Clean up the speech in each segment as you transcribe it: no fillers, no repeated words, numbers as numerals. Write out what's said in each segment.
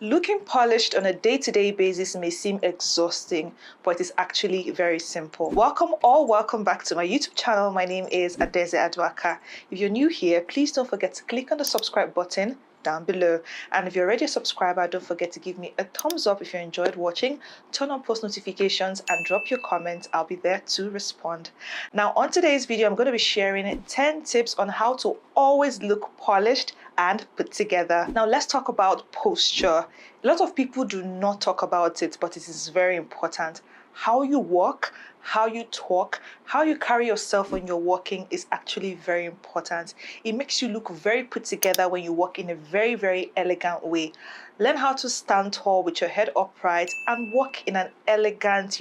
Looking polished on a day-to-day basis may seem exhausting, but it is actually very simple. Welcome back to my YouTube channel. My name is Adeze Adwaka. If you're new here, please don't forget to click on the subscribe button down below. And if you're already a subscriber, don't forget to give me a thumbs up if you enjoyed watching, turn on post notifications and drop your comments. I'll be there to respond. Now on today's video, I'm going to be sharing 10 tips on how to always look polished and put together. Now let's talk about posture. A lot of people do not talk about it, but it is very important. How you walk, how you talk, how you carry yourself when you're walking is actually very important. It makes you look very put together when you walk in a very, very elegant way. Learn how to stand tall with your head upright and walk in an elegant,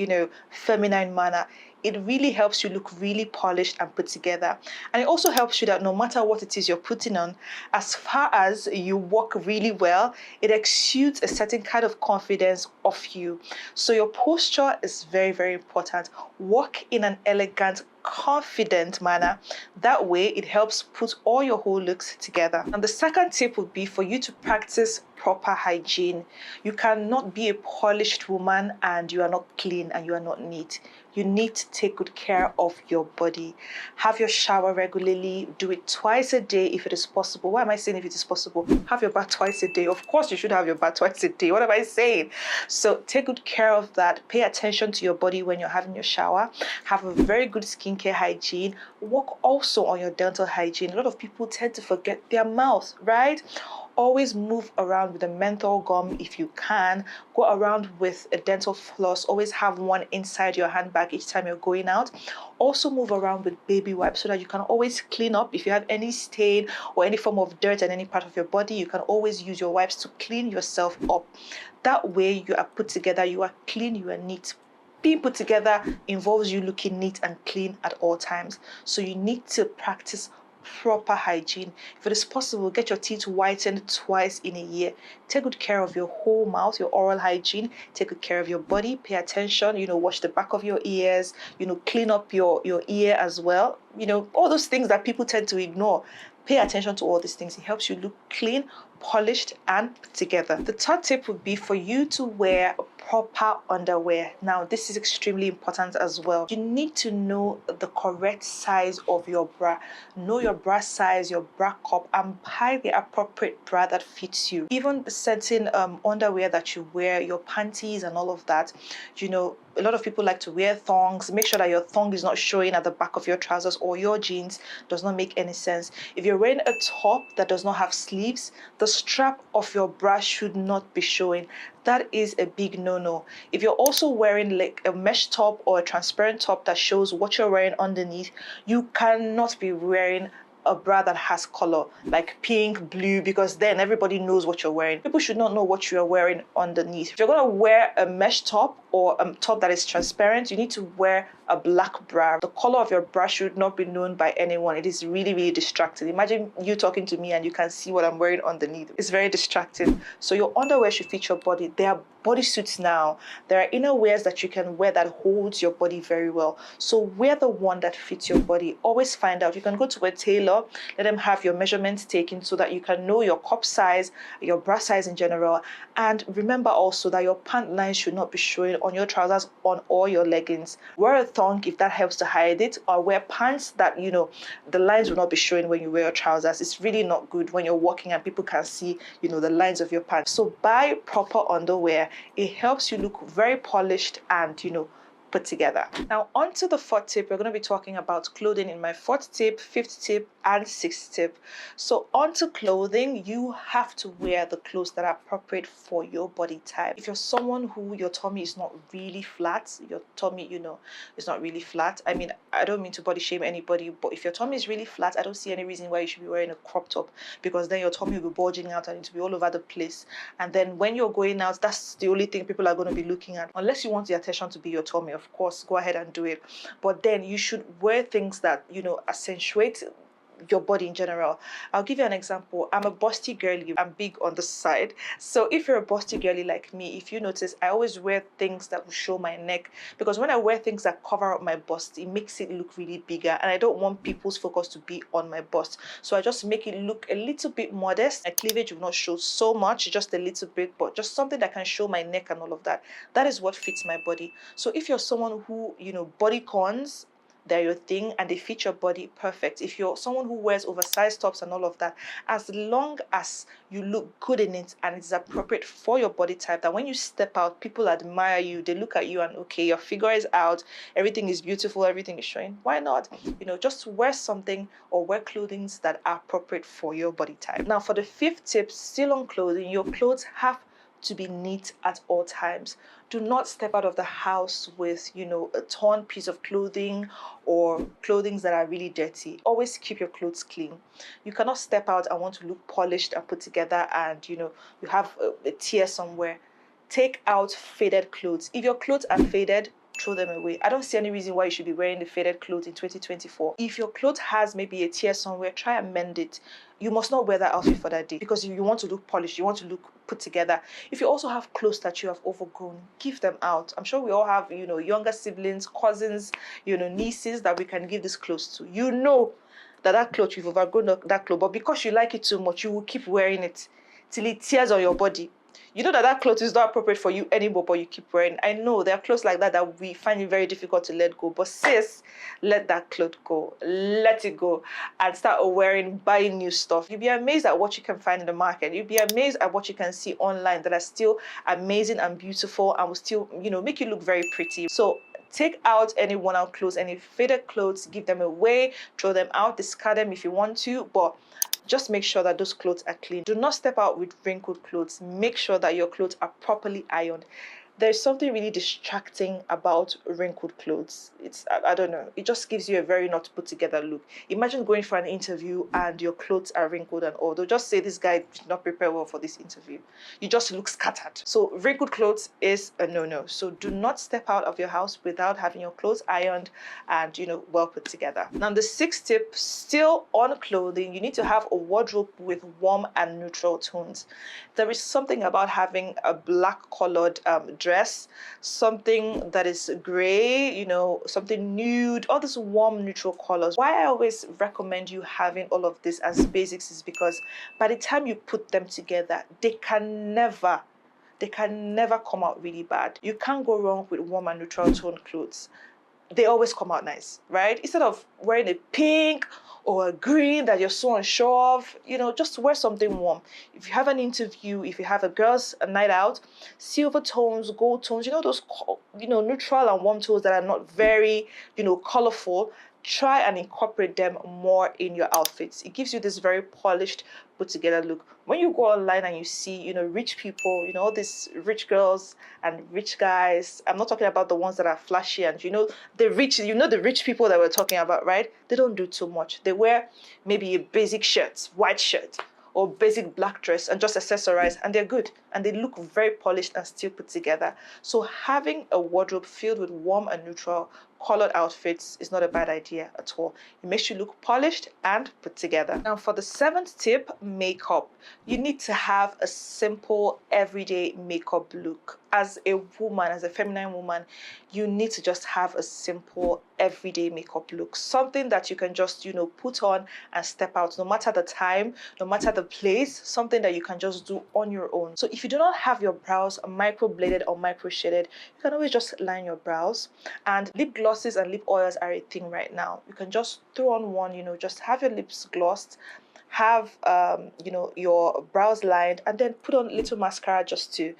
feminine manner. It really helps you look really polished and put together. And it also helps you that no matter what it is you're putting on, as far as you walk really well, it exudes a certain kind of confidence of you. So your posture is very, very important. Walk in an elegant, confident manner. That way it helps put all your whole looks together. And the second tip would be for you to practice proper hygiene. You cannot be a polished woman and you are not clean and you are not neat. You need to take good care of your body. Have your shower regularly. Do it twice a day if it is possible. Why am I saying if it is possible? Have your bath twice a day. Of course you should have your bath twice a day. What am I saying? So take good care of that. Pay attention to your body when you're having your shower. Have a very good skincare hygiene. Work also on your dental hygiene. A lot of people tend to forget their mouth, right? Always move around with a menthol gum if you can. Go around with a dental floss. Always have one inside your handbag each time you're going out. Also move around with baby wipes so that you can always clean up. If you have any stain or any form of dirt in any part of your body, you can always use your wipes to clean yourself up. That way you are put together, you are clean, you are neat. Being put together involves you looking neat and clean at all times. So you need to practice proper hygiene. If it is possible, get your teeth whitened twice in a year. Take good care of your whole mouth, your oral hygiene. Take good care of your body. Pay attention, wash the back of your ears, clean up your ear as well. All those things that people tend to ignore. Pay attention to all these things. It helps you look clean, polished, and put together. The third tip would be for you to wear proper underwear. Now, this is extremely important as well. You need to know the correct size of your bra. Know your bra size, your bra cup, and buy the appropriate bra that fits you. Even certain underwear that you wear, your panties and all of that, a lot of people like to wear thongs. Make sure that your thong is not showing at the back of your trousers or your jeans. Does not make any sense. If you're wearing a top that does not have sleeves, the strap of your bra should not be showing. That is a big no-no. If you're also wearing like a mesh top or a transparent top that shows what you're wearing underneath, you cannot be wearing a bra that has color like pink, blue, because then everybody knows what you're wearing. People should not know what you're wearing underneath. If you're going to wear a mesh top or a top that is transparent, you need to wear a black bra. The color of your bra should not be known by anyone. It is really, really distracting. Imagine you talking to me and you can see what I'm wearing underneath. It's very distracting. So your underwear should fit your body. There are bodysuits now. There are innerwears that you can wear that holds your body very well. So wear the one that fits your body. Always find out. You can go to a tailor, let them have your measurements taken so that you can know your cup size, your bra size in general. And remember also that your pant lines should not be showing on your trousers, on all your leggings. Wear a thong if that helps to hide it, or wear pants that the lines will not be showing when you wear your trousers. It's really not good when you're walking and people can see the lines of your pants. So buy proper underwear. It helps you look very polished and put together. Now on to the fourth tip. We're going to be talking about clothing in my fourth tip, fifth tip, and sixth tip. So onto clothing, you have to wear the clothes that are appropriate for your body type. If you're someone who your tummy is not really flat, your tummy is not really flat. I mean, I don't mean to body shame anybody, but if your tummy is really flat, I don't see any reason why you should be wearing a crop top, because then your tummy will be bulging out and it will be all over the place. And then when you're going out, that's the only thing people are going to be looking at. Unless you want the attention to be your tummy, of course, go ahead and do it. But then you should wear things that accentuate your body in general. I'll give you an example. I'm a busty girly. I'm big on the side. So if you're a busty girly like me, if you notice, I always wear things that will show my neck, because when I wear things that cover up my bust, it makes it look really bigger, and I don't want people's focus to be on my bust. So I just make it look a little bit modest. My cleavage will not show so much, just a little bit, but just something that can show my neck and all of that. That is what fits my body. So if you're someone who, body cons, they're your thing and they fit your body, perfect. If you're someone who wears oversized tops and all of that, as long as you look good in it and it's appropriate for your body type, that when you step out, people admire you, they look at you and, okay, your figure is out, everything is beautiful, everything is showing, why not? Just wear something or wear clothing that are appropriate for your body type. Now, for the fifth tip, still on clothing, your clothes have to be neat at all times. Do not step out of the house with, a torn piece of clothing or clothing that are really dirty. Always keep your clothes clean. You cannot step out and want to look polished and put together and, you have a tear somewhere. Take out faded clothes. If your clothes are faded, throw them away. I don't see any reason why you should be wearing the faded clothes in 2024. If your clothes has maybe a tear somewhere, try and mend it. You must not wear that outfit for that day, because you want to look polished, you want to look put together. If you also have clothes that you have overgrown, give them out. I'm sure we all have, younger siblings, cousins, nieces that we can give this clothes to. That clothes, you've overgrown that clothes, but because you like it too much, you will keep wearing it till it tears on your body. You know that clothes is not appropriate for you anymore, but you keep wearing. I know there are clothes like that we find it very difficult to let go. But sis, let that cloth go. Let it go and start buying new stuff. You'll be amazed at what you can find in the market. You'll be amazed at what you can see online that are still amazing and beautiful and will still, make you look very pretty. So take out any worn out clothes, any faded clothes, give them away, throw them out, discard them if you want to, but just make sure that those clothes are clean. Do not step out with wrinkled clothes. Make sure that your clothes are properly ironed. There's something really distracting about wrinkled clothes. I don't know, it just gives you a very not put together look. Imagine going for an interview and your clothes are wrinkled and all. They'll just say this guy did not prepare well for this interview. You just look scattered. So wrinkled clothes is a no-no. So do not step out of your house without having your clothes ironed and well put together. Now the sixth tip, still on clothing, you need to have a wardrobe with warm and neutral tones. There is something about having a black colored dress, something that is gray, something nude, all these warm neutral colors. Why I always recommend you having all of this as basics is because by the time you put them together, they can never come out really bad. You can't go wrong with warm and neutral tone clothes. They always come out nice, right? Instead of wearing a pink or a green that you're so unsure of, just wear something warm. If you have an interview, if you have a night out, silver tones, gold tones, those, neutral and warm tones that are not very, colorful, try and incorporate them more in your outfits. It gives you this very polished, put together look. When you go online and you see, rich people, all these rich girls and rich guys, I'm not talking about the ones that are flashy and, the rich people that we're talking about, right? They don't do too much. They wear maybe a basic shirt, white shirt, or basic black dress and just accessorize, and they're good and they look very polished and still put together. So having a wardrobe filled with warm and neutral colored outfits is not a bad idea at all. It makes you look polished and put together. Now for the seventh tip, makeup. You need to have a simple everyday makeup look. As a woman, as a feminine woman, you need to just have a simple everyday makeup look. Something that you can just, put on and step out, no matter the time, no matter the place, something that you can just do on your own. So if you do not have your brows microbladed or micro shaded, you can always just line your brows. And lip glosses and lip oils are a thing right now. You can just throw on one, just have your lips glossed, have your brows lined, and then put on a little mascara just to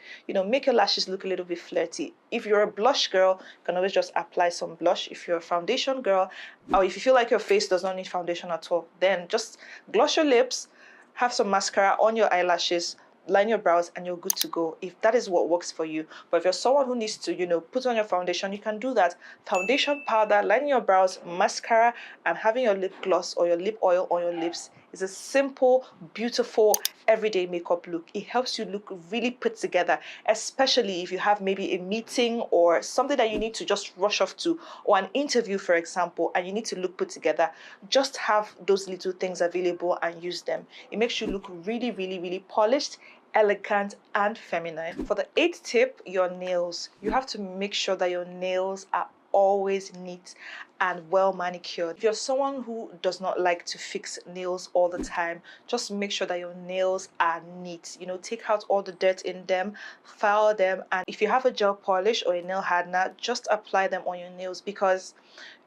make your lashes look a little bit flirty. If you're a blush girl, you can always just apply some blush. If you're a foundation girl, or if you feel like your face does not need foundation at all, then just gloss your lips, have some mascara on your eyelashes, line your brows, and you're good to go, if that is what works for you. But if you're someone who needs to put on your foundation, you can do that. Foundation powder, lining your brows, mascara, and having your lip gloss or your lip oil on your lips It's a simple, beautiful, everyday makeup look. It helps you look really put together, especially if you have maybe a meeting or something that you need to just rush off to, or an interview, for example, and you need to look put together. Just have those little things available and use them. It makes you look really, really, really polished, elegant, and feminine. For the eighth tip, your nails. You have to make sure that your nails are always neat and well manicured. If you're someone who does not like to fix nails all the time, just make sure that your nails are neat. You know, take out all the dirt in them, file them, and if you have a gel polish or a nail hardener, just apply them on your nails, because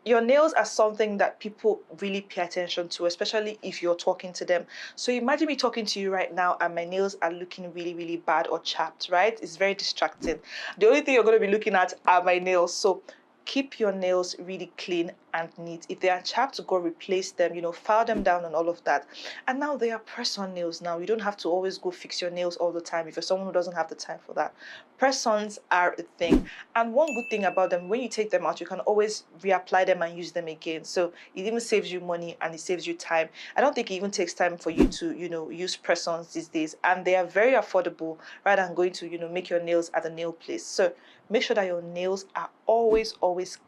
your nails are something that people really pay attention to, especially if you're talking to them. So imagine me talking to you right now and my nails are looking really, really bad or chapped, right? It's very distracting. The only thing you're going to be looking at are my nails. So keep your nails really clean and neat. If they are chapped, go replace them, you know, file them down and all of that. And now they are press-on nails now. You don't have to always go fix your nails all the time if you're someone who doesn't have the time for that. Press-ons are a thing. And one good thing about them, when you take them out, you can always reapply them and use them again. So it even saves you money and it saves you time. I don't think it even takes time for you to, you know, use press-ons these days. And they are very affordable rather than going to, you know, make your nails at a nail place. So make sure that your nails are always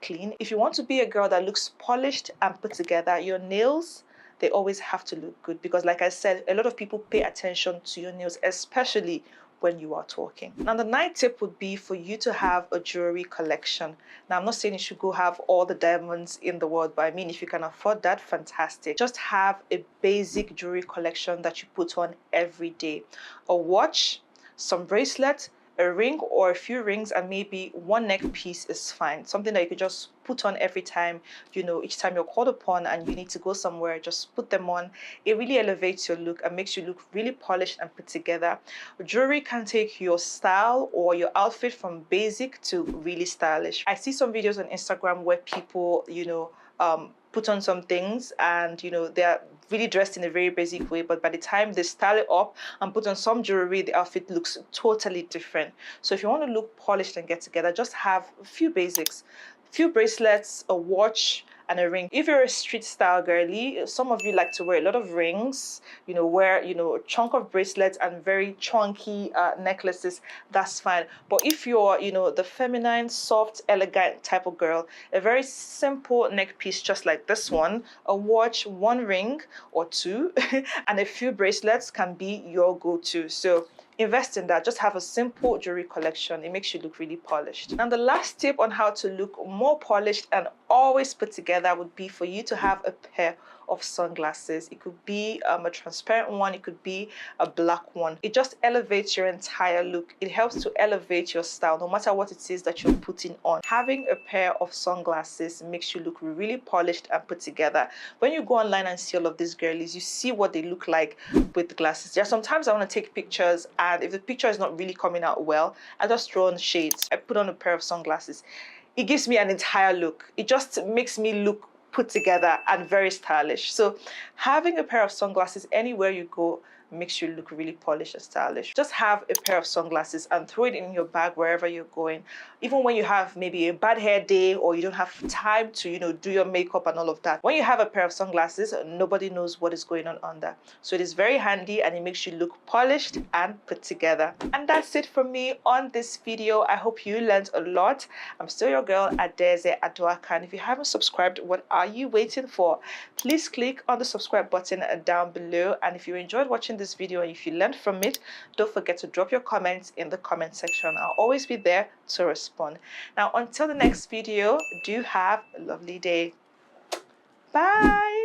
clean. If you want to be a girl that looks polished and put together, your nails, they always have to look good, because like I said, a lot of people pay attention to your nails, especially when you are talking. Now, the ninth tip would be for you to have a jewelry collection. Now, I'm not saying you should go have all the diamonds in the world, but I mean, if you can afford that, fantastic. Just have a basic jewelry collection that you put on every day. A watch, some bracelets, a ring or a few rings, and maybe one neck piece is fine. Something that you could just put on every time, you know, each time you're called upon and you need to go somewhere, just put them on. It really elevates your look and makes you look really polished and put together. Jewelry can take your style or your outfit from basic to really stylish. I see some videos on Instagram where people, you know, put on some things and, you know, they're really dressed in a very basic way, but by the time they style it up and put on some jewelry, the outfit looks totally different. So if you want to look polished and get together, just have a few basics, few bracelets, a watch, and a ring. If you're a street style girly, some of you like to wear a lot of rings, you know, wear, you know, a chunk of bracelets and very chunky necklaces, that's fine. But if you're, you know, the feminine, soft, elegant type of girl, a very simple neck piece just like this one, a watch, one ring or two, and a few bracelets can be your go-to. So invest in that. Just have a simple jewelry collection. It makes you look really polished. And the last tip on how to look more polished and always put together would be for you to have a pair of sunglasses. It could be a transparent one, it could be a black one. It just elevates your entire look. It helps to elevate your style no matter what it is that you're putting on. Having a pair of sunglasses makes you look really polished and put together. When you go online and see all of these girlies, you see what they look like with glasses. There are sometimes I want to take pictures, and if the picture is not really coming out well, I just throw on shades. I put on a pair of sunglasses. It gives me an entire look. It just makes me look put together and very stylish. So having a pair of sunglasses anywhere you go makes you look really polished and stylish. Just have a pair of sunglasses and throw it in your bag wherever you're going. Even when you have maybe a bad hair day or you don't have time to, you know, do your makeup and all of that. When you have a pair of sunglasses, nobody knows what is going on under. So it is very handy and it makes you look polished and put together. And that's it from me on this video. I hope you learned a lot. I'm still your girl, Adeze Aduaka. And if you haven't subscribed, what are you waiting for? Please click on the subscribe button down below. And if you enjoyed watching this video and if you learned from it, don't forget to drop your comments in the comment section. I'll always be there to respond. Now, until the next video, do have a lovely day. Bye.